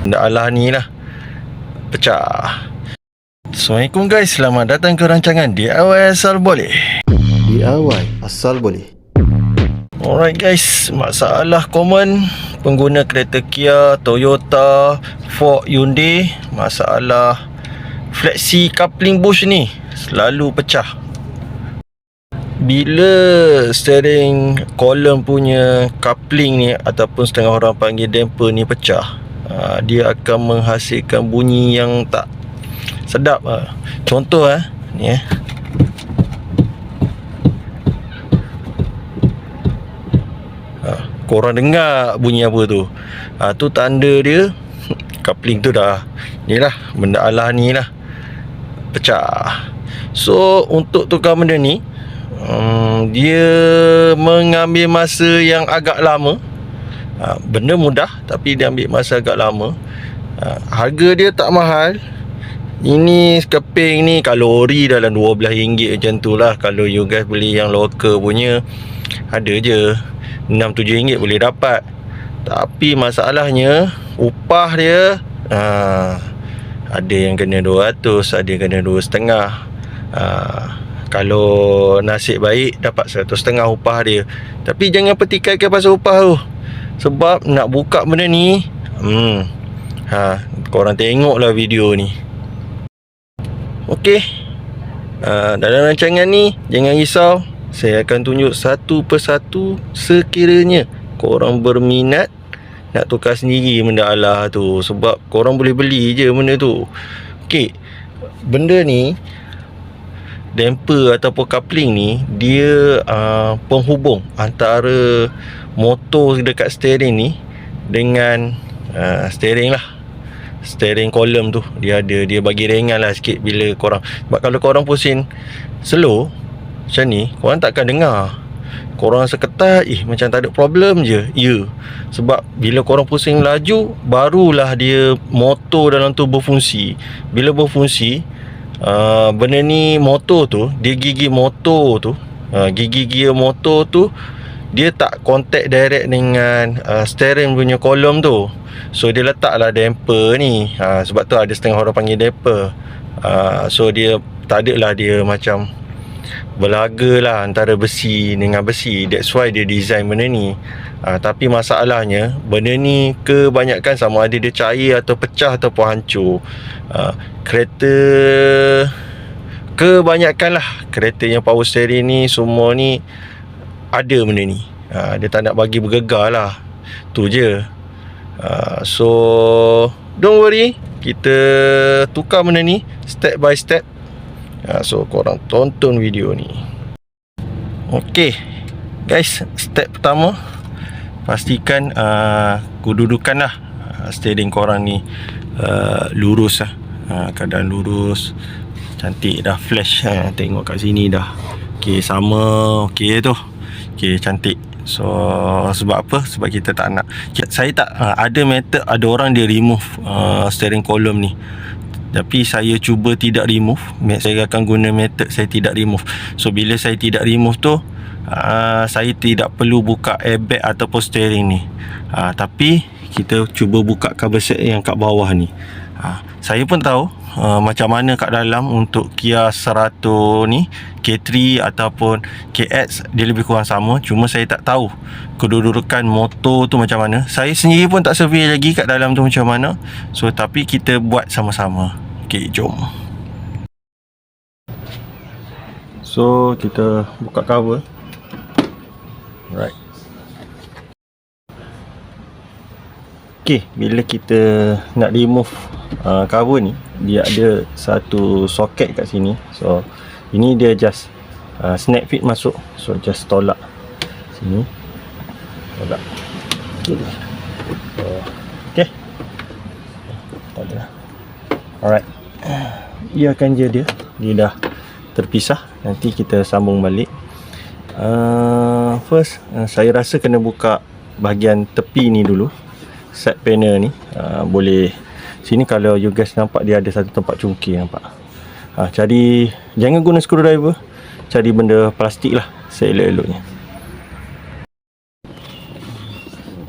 benda alah ni lah pecah. Assalamualaikum guys, selamat datang ke rancangan DIY Asal Boleh. DIY Asal Boleh. Alright guys, masalah common pengguna kereta Kia, Toyota, Ford, Hyundai, masalah flexi coupling bush ni selalu pecah. Bila steering column punya coupling ni ataupun setengah orang panggil damper ni pecah, dia akan menghasilkan bunyi yang tak sedap. Contoh ni korang dengar bunyi apa tu? Tu tanda dia coupling tu dah ni lah, benda alah ni lah pecah. So untuk tukar benda ni, dia mengambil masa yang agak lama. Benda mudah tapi dia ambil masa agak lama. Harga dia tak mahal. Ini keping ni kalau ori dalam RM12 macam tu lah. Kalau you guys beli yang local punya, ada je RM6-7 boleh dapat. Tapi masalahnya upah dia ada yang kena 200, ada yang kena 2,5. Kalau nasib baik dapat 100,5 upah dia. Tapi jangan petikaikan pasal upah tu, sebab nak buka benda ni, korang tengoklah video ni. Okey, dalam rancangan ni jangan risau, saya akan tunjuk satu persatu sekiranya korang berminat nak tukar sendiri benda alah tu. Sebab korang boleh beli je benda tu. Okey, benda ni, damper ataupun coupling ni, dia penghubung antara motor dekat steering ni dengan steering lah, steering column tu. Dia bagi ringan lah sikit bila korang, sebab kalau korang pusing slow macam ni, korang takkan dengar. Korang seketat macam tak ada problem je. Ya, sebab bila korang pusing laju, barulah dia motor dalam tu berfungsi. Bila berfungsi, benda ni motor tu, dia gigi motor tu, gigi gear motor tu, dia tak contact direct dengan steering punya kolom tu. So dia letaklah damper ni. Sebab tu ada setengah orang panggil damper. So dia tak ada lah, dia macam berlaga lah antara besi dengan besi. That's why dia design benda ni. Tapi masalahnya, benda ni kebanyakan sama ada dia cair atau pecah ataupun hancur. Kereta, kebanyakan lah kereta yang power steering ni, semua ni ada benda ni. Dia tak nak bagi bergegar lah, tu je. So don't worry, kita tukar benda ni step by step. So korang tonton video ni. Okey guys, step pertama, pastikan kedudukan lah steering korang ni lurus lah. Keadaan lurus, cantik dah, flash. Tengok kat sini dah. Okey, sama. Okey tu. Okey, cantik. So sebab apa? Sebab kita tak nak, saya tak ada method, ada orang dia remove steering column ni, tapi saya cuba tidak remove. Saya akan guna method saya tidak remove. So bila saya tidak remove tu, saya tidak perlu buka airbag ataupun steering ni. Tapi kita cuba buka cover set yang kat bawah ni. Saya pun tahu macam mana kat dalam untuk Kia 100 ni, K3 ataupun KX, dia lebih kurang sama. Cuma saya tak tahu kedudukan motor tu macam mana. Saya sendiri pun tak survey lagi kat dalam tu macam mana. So tapi kita buat sama-sama. Okey, jom. So kita buka cover. Right. Okey, bila kita nak remove cover ni, dia ada satu soket kat sini. So ini dia just snap fit masuk. So just tolak sini, tolak. Okey, tak ada. Alright, dia akan je dia dah terpisah. Nanti kita sambung balik. First, saya rasa kena buka bahagian tepi ni dulu, side panel ni. Boleh sini, kalau you guys nampak dia ada satu tempat cungkir, nampak. Cari, jangan guna screwdriver, cari benda plastik lah seelok-eloknya.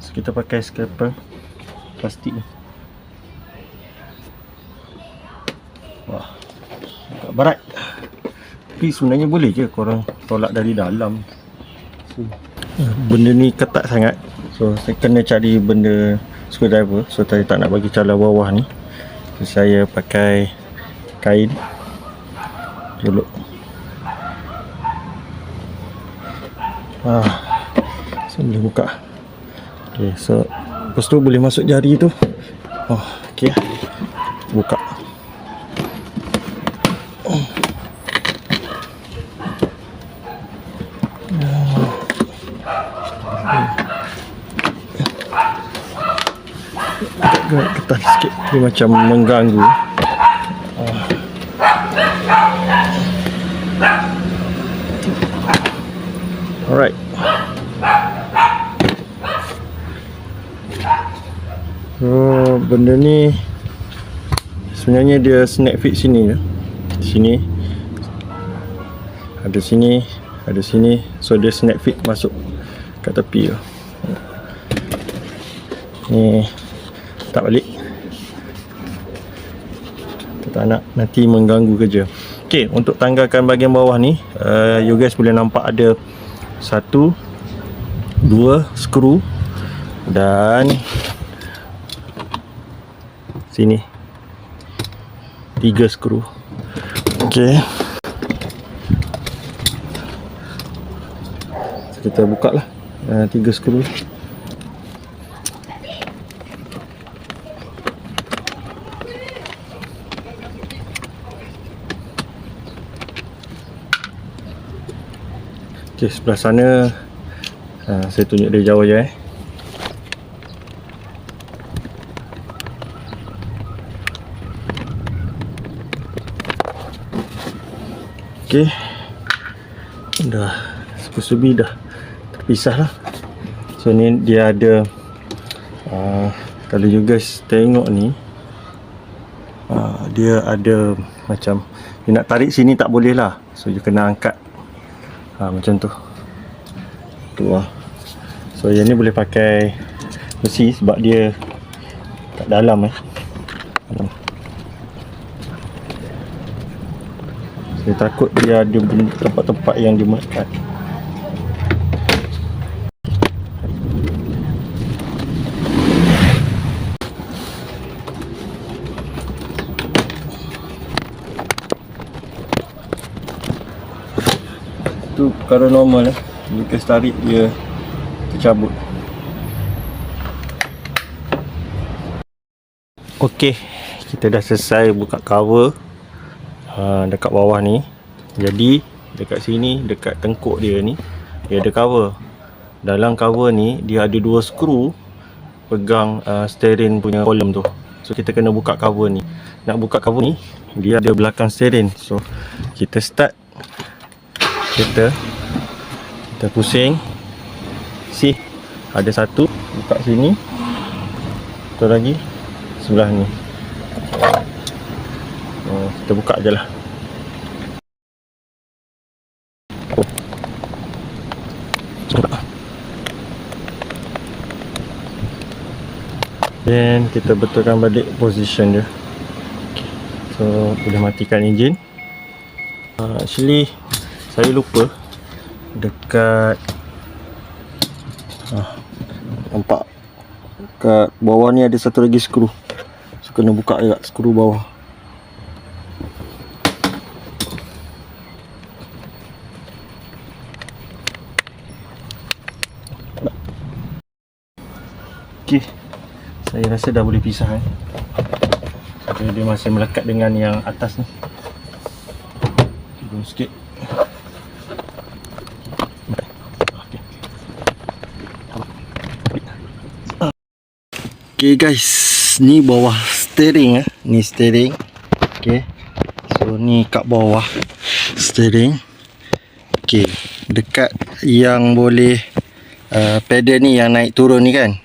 So kita pakai scraper plastik ni. agak berat. Tapi sebenarnya boleh je korang tolak dari dalam. So, benda ni ketat sangat. So saya kena cari benda screwdriver. So saya tak nak bagi calar bawah ni. So saya pakai kain jeluk. So boleh buka. Okay, so lepas tu boleh masuk jari tu. Okay, buka. Agak ketat sikit, dia macam mengganggu. Alright. So benda ni sebenarnya dia snap fit sini je. Sini ada, sini ada, sini. So dia snap fit masuk kat tepi tu. Ni tak balik. Kita tak nak nanti mengganggu kerja. Okay, untuk tanggalkan bahagian bawah ni, you guys boleh nampak ada 1, 2 skru dan sini 3 skru. Okay, so, kita buka lah 3 skru. Okay, sebelah sana saya tunjuk dari jauh je. Okay, dah sepi-sepi dah terpisah lah. So ni dia ada kalau you guys tengok ni, dia ada macam you nak tarik sini tak boleh lah. So you kena angkat macam tu. Tu lah. So yang ni boleh pakai besi sebab dia kat dalam Saya takut dia ada tempat-tempat yang dia melekat. Tu perkara normal Bila tarik dia tercabut. Okey, kita dah selesai buka cover dekat bawah ni. Jadi dekat sini, dekat tengkuk dia ni, dia ada cover. Dalam cover ni dia ada 2 skru pegang steering punya kolom tu. So kita kena buka cover ni. Nak buka cover ni, dia ada belakang steering. So kita start, kita pusing. Si ada satu, buka sini, satu lagi sebelah ni. Kita buka je lah. Dan kita betulkan balik position dia. Okay. So boleh matikan enjin. Actually saya lupa dekat nampak kat bawah ni ada satu lagi skru. So kena buka juga skru bawah. Okay, saya rasa dah boleh pisah okay, dia masih melekat dengan yang atas ni. Turun sikit. Okay guys, ni bawah steering ni steering. Okay, so ni kat bawah steering. Okay, dekat yang boleh pedal ni yang naik turun ni kan,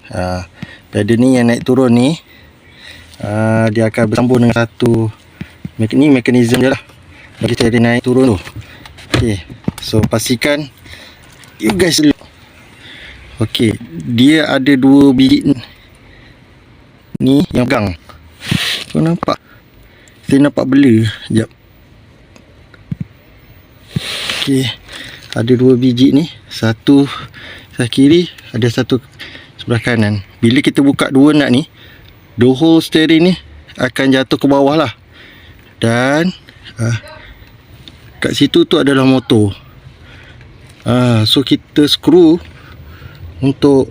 pedal ni yang naik turun ni, dia akan bersambung dengan satu ni mekanisme je lah bagi steering naik turun tu. Okay, so pastikan you guys dulu. Okay, dia ada 2 biji ni yang pegang. So nampak Saya nampak bela. Sekejap. Okey. Ada 2 biji ni. Satu sebelah kiri, ada satu sebelah kanan. Bila kita buka 2 nut ni, the whole steering ni akan jatuh ke bawah lah. Dan kat situ tu adalah motor. So kita screw untuk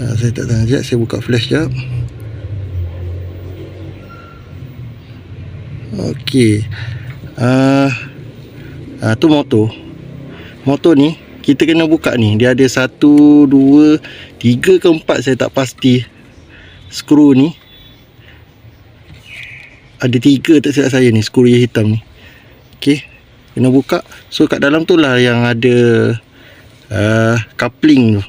saya tak tahu sekejap, saya buka flash sekejap. Okey. Tu motor. Motor ni kita kena buka ni. Dia ada 1, 2, 3 ke 4, saya tak pasti. Skru ni ada 3 tak silap saya ni, skru yang hitam ni. Okey, kena buka. So kat dalam tu lah yang ada coupling tu.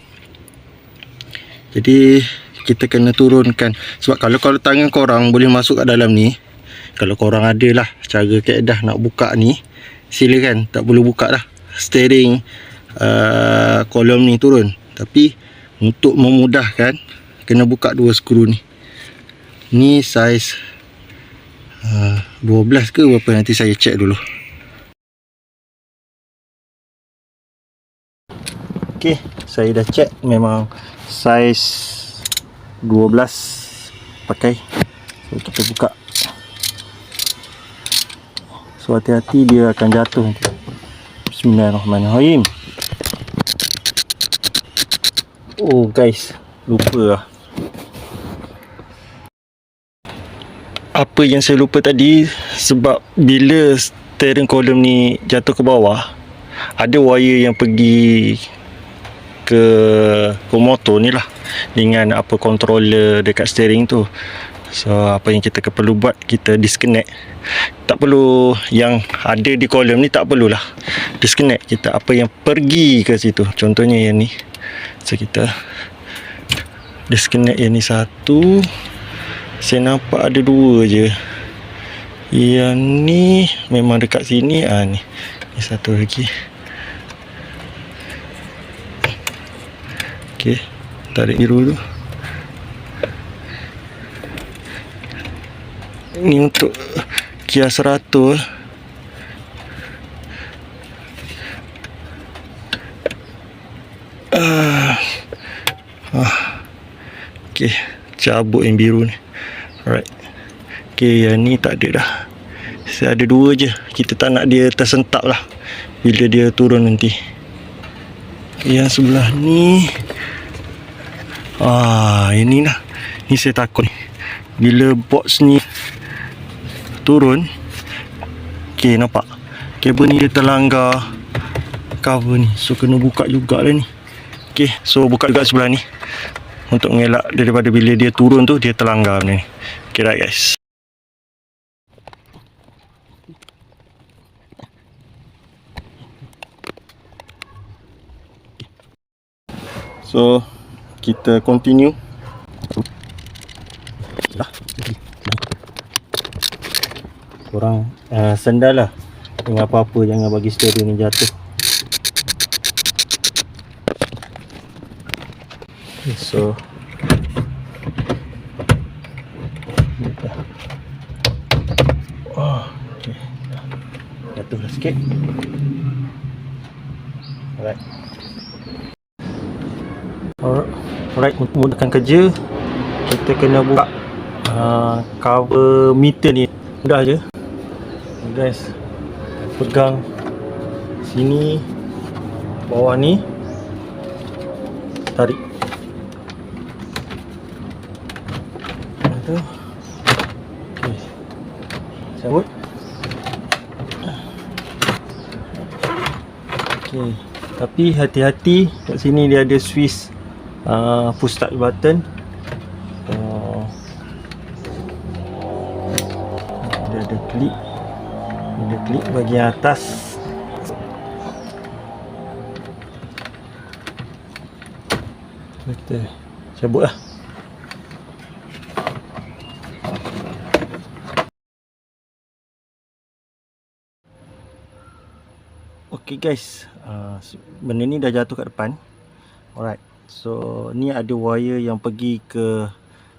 Jadi kita kena turunkan. Sebab kalau tangan korang boleh masuk kat dalam ni, kalau korang ada lah cara kaedah nak buka ni, silakan. Tak perlu buka lah steering kolom ni turun. Tapi untuk memudahkan, kena buka 2 skru ni. Ni saiz 12 ke berapa, nanti saya check dulu. Okey, saya dah check, memang saiz 12 pakai. So kita buka. So hati-hati, dia akan jatuh nanti. Bismillahirrahmanirrahim. Oh guys, lupa lah. Apa yang saya lupa tadi, sebab bila steering column ni jatuh ke bawah, ada wire yang pergi ke motor ni lah, dengan apa controller dekat steering tu. So apa yang kita perlu buat, kita disconnect. Tak perlu yang ada di kolom ni, tak perlulah disconnect. Kita apa yang pergi ke situ, contohnya yang ni. So kita disconnect yang ni satu. Saya nampak ada 2 je. Yang ni memang dekat sini. Ni satu lagi. Okey, tarik biru tu. Ni untuk Kia 100. Okey, cabut yang biru ni. Alright. Okey, yang ni tak ada dah. Saya ada 2 je. Kita tak nak dia tersentap lah bila dia turun nanti. Yang sebelah ni, ini lah. Ni saya takut ni, bila box ni turun. Okey, nampak kabel ni dia terlanggar cover ni. So kena buka jugalah ni. Okey, so buka juga sebelah ni untuk mengelak daripada bila dia turun tu dia terlanggar ni. Okey dah guys. So kita continue. Korang sendal lah dengan apa-apa, jangan bagi steering ni jatuh. Okay, so okay. Jatuhlah sikit. Alright. Alright, untuk mudahkan kerja, kita kena buka cover meter ni. Mudah je guys. Pegang sini, bawah ni, tarik. Tu. Okey. Cabut. Okey. Tapi hati-hati, kat sini dia ada switch push start button. Dia ada klik. Dia klik bahagian atas. Kita cabut lah. Okay guys, benda ni dah jatuh kat depan. Alright, so ni ada wire yang pergi ke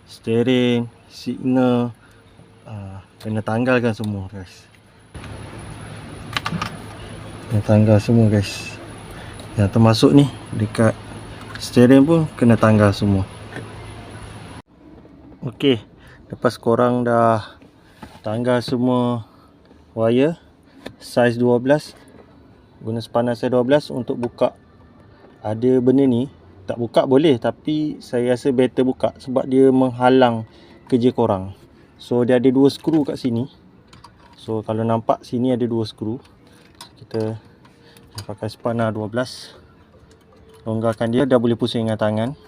steering, signal, Kena tanggalkan semua guys. Kena tanggal semua guys. Yang termasuk ni dekat steering pun kena tanggal semua. Okey, lepas korang dah tanggal semua wire saiz 12, guna spanner saiz 12 untuk buka. Ada benda ni tak buka boleh, tapi saya rasa better buka sebab dia menghalang kerja korang. So dia ada 2 skru kat sini. So kalau nampak sini ada 2 skru. Kita pakai spanner 12. Longgarkan dia, dah boleh pusing dengan tangan.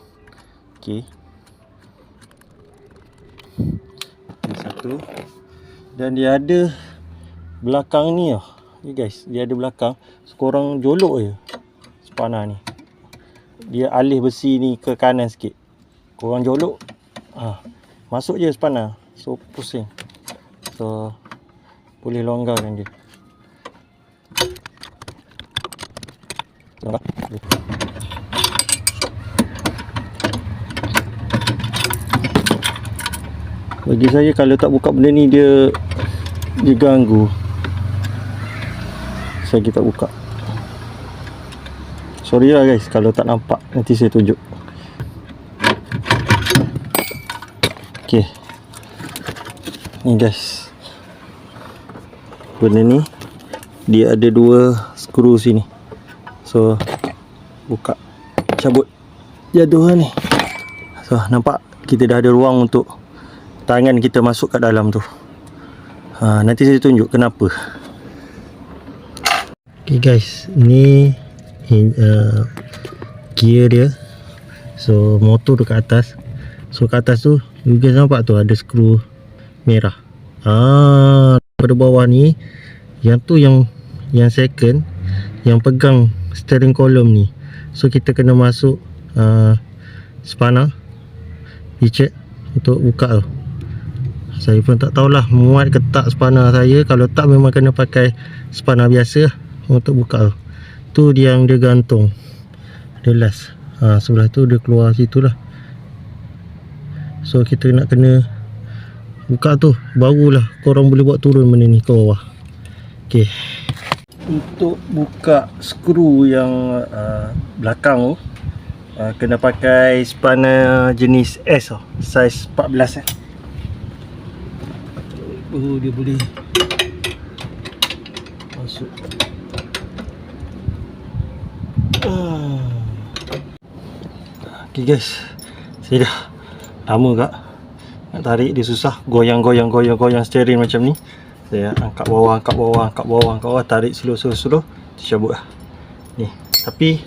Okey. Satu. Dan dia ada belakang ni lah. Ni guys, dia ada belakang. So, korang jolok je spanner ni. Dia alih besi ni ke kanan sikit. Korang jolok, masuk je spanner. So pusing. So boleh longgarkan dia. Longgar. Bagi saya kalau tak buka benda ni dia ganggu. Saya tak buka. Sorry lah guys kalau tak nampak, nanti saya tunjuk. Okey. Ni guys. Benda ni dia ada 2 skru sini. So buka, cabut, jatuh ni. So nampak kita dah ada ruang untuk tangan kita masuk kat dalam tu. Nanti saya tunjuk kenapa. Okay guys, ni gear dia. So motor tu kat atas. So kat atas tu you guys nampak tu ada skru merah. Pada bawah ni yang tu yang second yang pegang steering column ni. So kita kena masuk spanner pichet untuk buka tu. Saya pun tak tahulah muat ke tak spanner saya. Kalau tak memang kena pakai spanner biasa untuk buka tu. Tu dia yang dia gantung. Dia last. Sebelah tu dia keluar situ lah. So kita nak kena buka tu, barulah korang boleh buat turun benda ni ke bawah. Okay. Untuk buka skru yang belakang tu, kena pakai spanner jenis S tau, saiz 14 dia boleh masuk. Okay guys, saya dah lama kak nak tarik, dia susah, goyang steering macam ni. Saya angkat bawah, tarik slow, tercabut lah ni. Tapi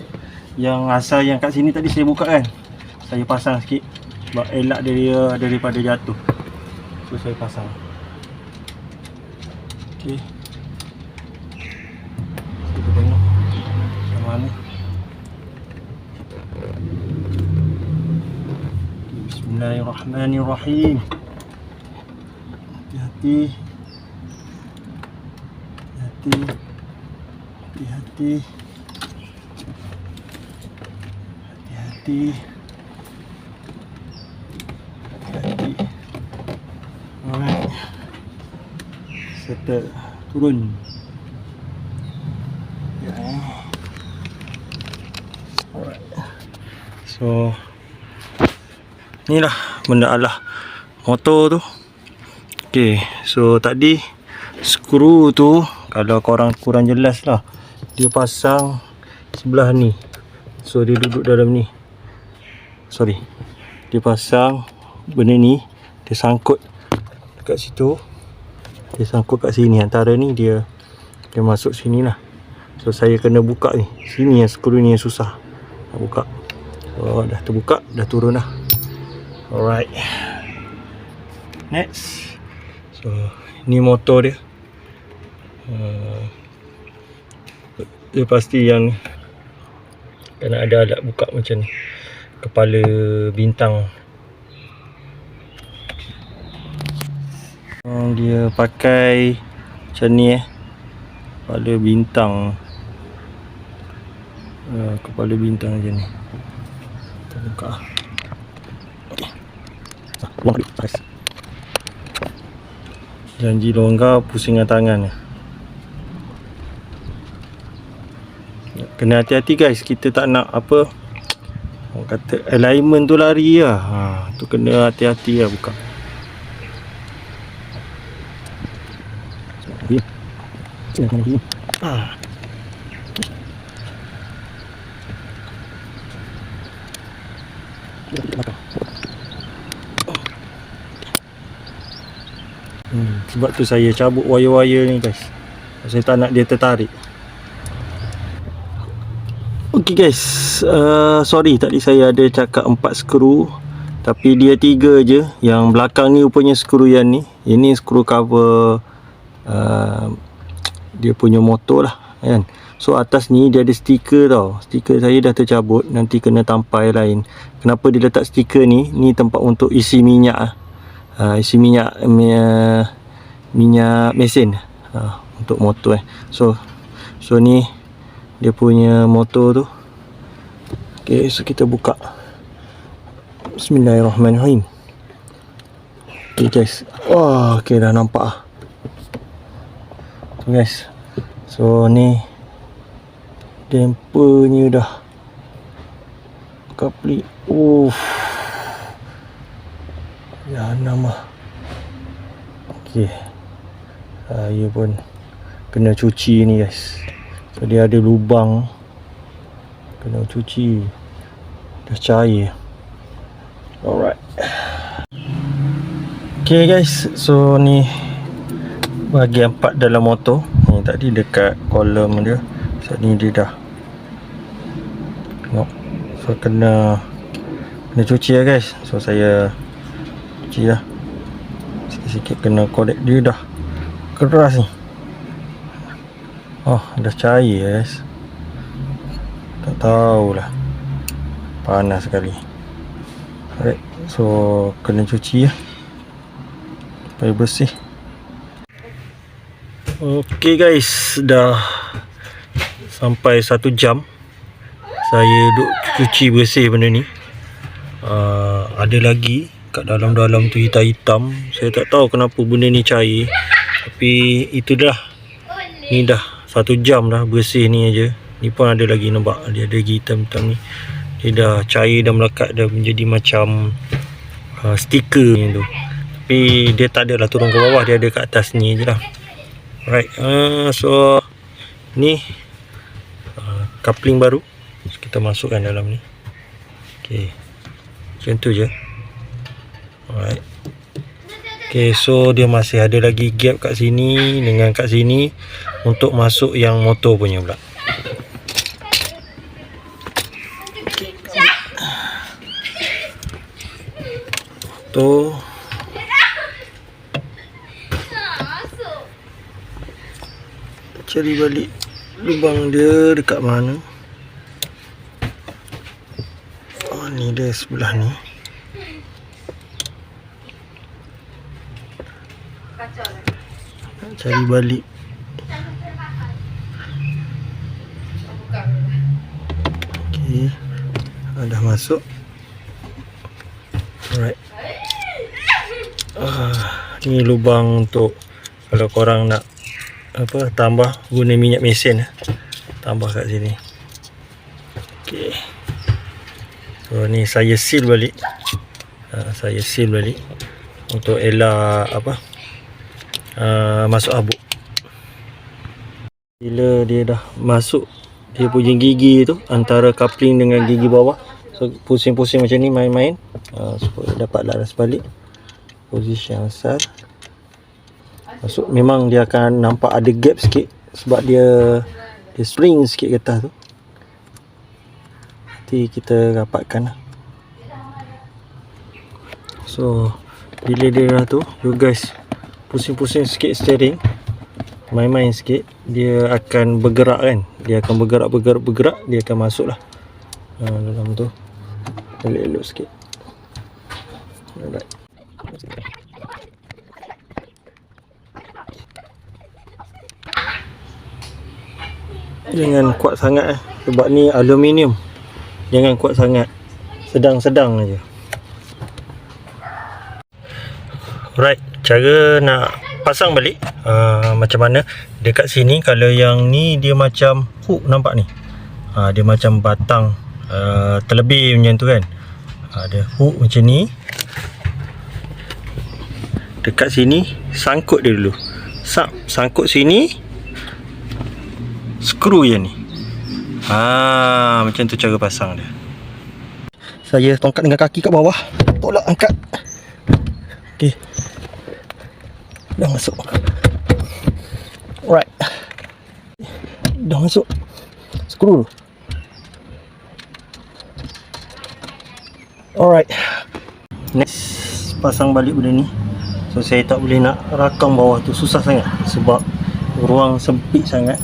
yang asal yang kat sini tadi saya buka kan, saya pasang sikit sebab elak dia daripada jatuh. So saya pasang. Okay, kita tengok macam mana. Bismillahirrahmanirrahim. Hati-hati. Alright. Settle. Turun. Alright. So ni lah benda alah motor tu. Okay, so tadi skru tu kalau korang kurang jelas lah, dia pasang sebelah ni. So dia duduk dalam ni. Sorry, dia pasang benda ni, dia sangkut dekat situ, dia sangkut kat sini. Antara ni dia masuk sini lah. So saya kena buka ni, sini yang skru ni yang susah nak buka. So dah terbuka, dah turun lah. Alright, next. So ni motor dia. Dia pasti yang kena ada alat buka macam ni, kepala bintang. Dia pakai macam ni kepala bintang. Kepala bintang macam ni. Kita buka. Okey. Buang duit. Nice. Janji longgar pusingan tangan ni. Kena hati-hati guys, kita tak nak apa orang kata alignment tu lari lah. Tu kena hati-hati lah buka. Sebab tu saya cabut wire-wire ni guys. Saya tak nak dia tertarik. Okay guys, sorry tadi saya ada cakap 4 skru, tapi dia 3 je. Yang belakang ni rupanya skru yang ni. Ini skru cover dia punya motor lah kan. So atas ni dia ada stiker tau. Stiker saya dah tercabut, nanti kena tampai lain. Kenapa dia letak stiker ni? Ni tempat untuk isi minyak lah. Isi minyak mesin untuk motor So ni dia punya motor tu. Okay, so kita buka. Bismillahirrahmanirrahim. Okay guys. Wah, okay dah nampak tu guys. So ni dampernya dah kapli. Ya nama. Okay, saya pun kena cuci ni guys. So dia ada lubang, kena cuci. Dah cair. Alright. Okay guys, so ni bahagian part dalam motor. Ni tadi dekat kolom dia. So ni dia dah. Tengok. So kena cuci lah guys. So saya cuci lah. Sikit-sikit kena korek, dia dah keras ni. Oh, dah cair guys. Tak tahulah. Panas sekali. Alright. So kena cuci lah supaya bersih. Okay guys, dah sampai 1 jam saya duk cuci bersih benda ni. Ada lagi kat dalam-dalam tu hitam-hitam. Saya tak tahu kenapa benda ni cair. Tapi itu dah. Ni dah 1 jam dah bersih ni aja. Ni pun ada lagi, nampak dia ada lagi hitam-hitam ni. Dia dah cair, dah melekat, dah menjadi macam stiker ni tu. Tapi dia tak adalah turun ke bawah, dia ada kat atas ni je lah. Alright, so ni coupling baru. So, kita masukkan dalam ni. Okay, macam tu je. Alright. Okay, so dia masih ada lagi gap kat sini dengan kat sini untuk masuk yang motor punya pula. Tu cari balik lubang dia dekat mana. Oh, ni dia sebelah ni. Nak cari balik. Okey. Dah masuk. Alright. Ni lubang untuk kalau korang nak apa tambah guna minyak mesin, tambah kat sini. Okey. So ni saya seal balik. Saya seal balik untuk elak apa masuk habuk. Bila dia dah masuk dia punya gigi tu antara coupling dengan gigi bawah, so pusing-pusing macam ni, main-main supaya dapat laras balik posisi yang asal. Masuk, memang dia akan nampak ada gap sikit sebab dia spring sikit ke atas tu. Nanti kita rapatkan lah. So bila dia dah tu, you guys pusing-pusing sikit steering, main-main sikit, dia akan bergerak kan. Dia akan bergerak, dia akan masuk lah dalam tu. Elok-elok sikit. Alright. Jangan kuat sangat sebab ni aluminium. Jangan kuat sangat, sedang-sedang aja. Alright, cara nak pasang balik macam mana. Dekat sini kalau yang ni dia macam hook, nampak ni. Dia macam batang terlebih macam tu kan. Ada hook macam ni. Dekat sini sangkut dia dulu. Sangkut sini, skru yang ni. Macam tu cara pasang dia. Saya tongkat dengan kaki kat bawah, tolak angkat. Okey, dah masuk. Alright, dah masuk. Skru dulu. Alright, next pasang balik benda ni. So saya tak boleh nak rakam bawah tu, susah sangat sebab ruang sempit sangat.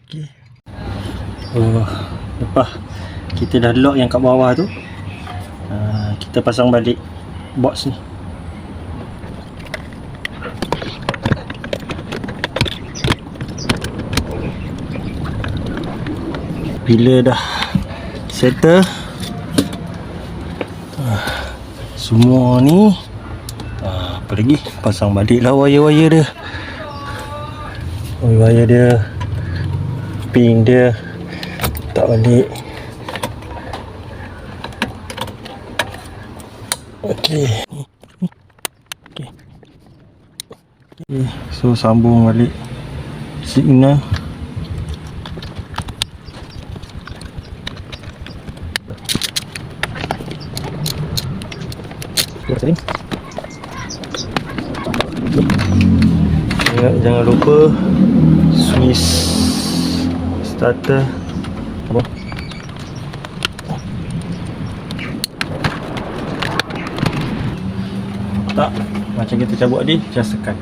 Okay. Lepas kita dah lock yang kat bawah tu, kita pasang balik box ni. Bila dah settle semua ni, apa lagi, pasang balik lah wire-wire dia. Wire dia, pin dia, tak balik. Okey. Okey. So sambung balik signal. Jangan lupa switch starter. Apa? Tak, macam kita cabut tadi, just tekan.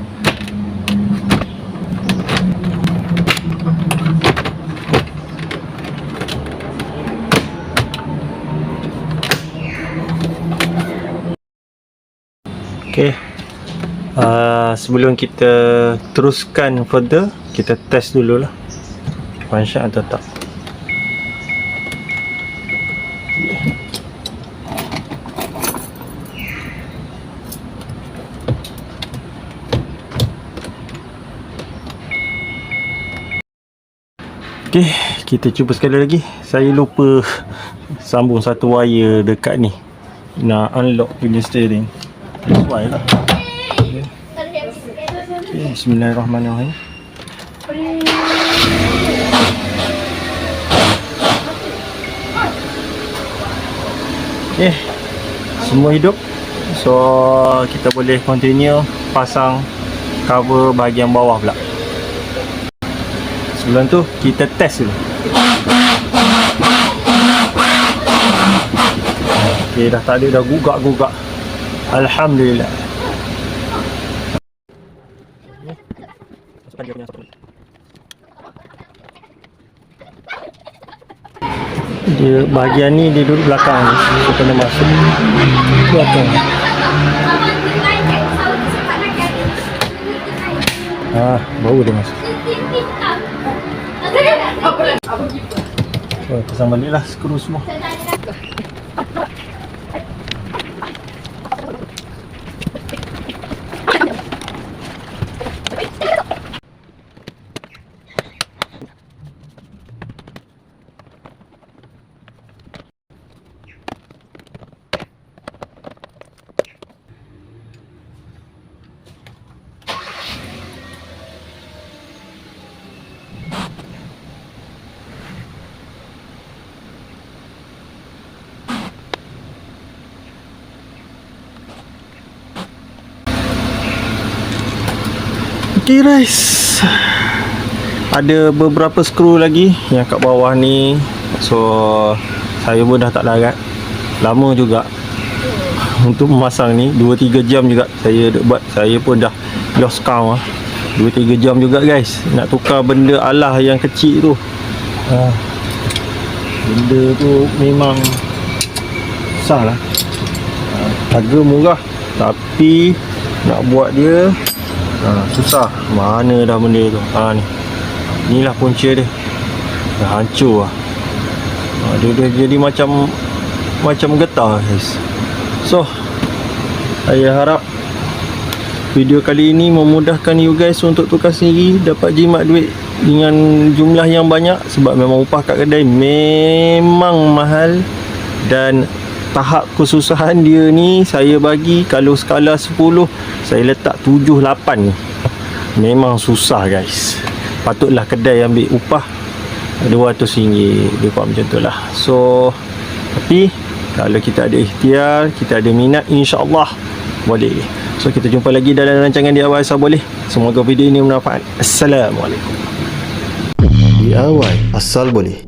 Okay, sebelum kita teruskan further, kita test dulu lah function atau tak. Okay, kita cuba sekali lagi. Saya lupa sambung satu wire dekat ni, nak unlock punya steering. That's why lah. Okay, bismillahirrahmanirrahim. Okay, semua hidup. So kita boleh continue pasang cover bahagian bawah pula. Sebelum tu kita test dulu. Okay, dah tak ada, dah gugak-gugak. Alhamdulillah. Dia bahagian ni dia duduk belakang ni, so kena masuk belakang. Baru dia masuk. So, pasang balik lah skru semua. Okay guys, ada beberapa skru lagi yang kat bawah ni. So saya pun dah tak larat, lama juga untuk memasang ni, 2-3 jam juga saya buat. Saya pun dah lost count 2-3 jam juga guys, nak tukar benda alah yang kecil tu. Benda tu memang susah lah. Harga murah tapi nak buat dia susah. Mana dah benda tu. Ni. Inilah punca dia. Dah hancur lah. Dia jadi macam getah guys. So saya harap video kali ini memudahkan you guys untuk tukar sendiri, dapat jimat duit dengan jumlah yang banyak. Sebab memang upah kat kedai memang mahal. Dan tahap kesusahan dia ni saya bagi, kalau skala 10 saya letak 7-8 ni. Memang susah guys. Patutlah kedai ambil upah RM200, lebih kurang macam tu lah. So tapi kalau kita ada ikhtiar, kita ada minat, insya-Allah boleh. So kita jumpa lagi dalam rancangan DIY Asal Boleh. Semoga video ini bermanfaat. Assalamualaikum. DIY Asal Boleh.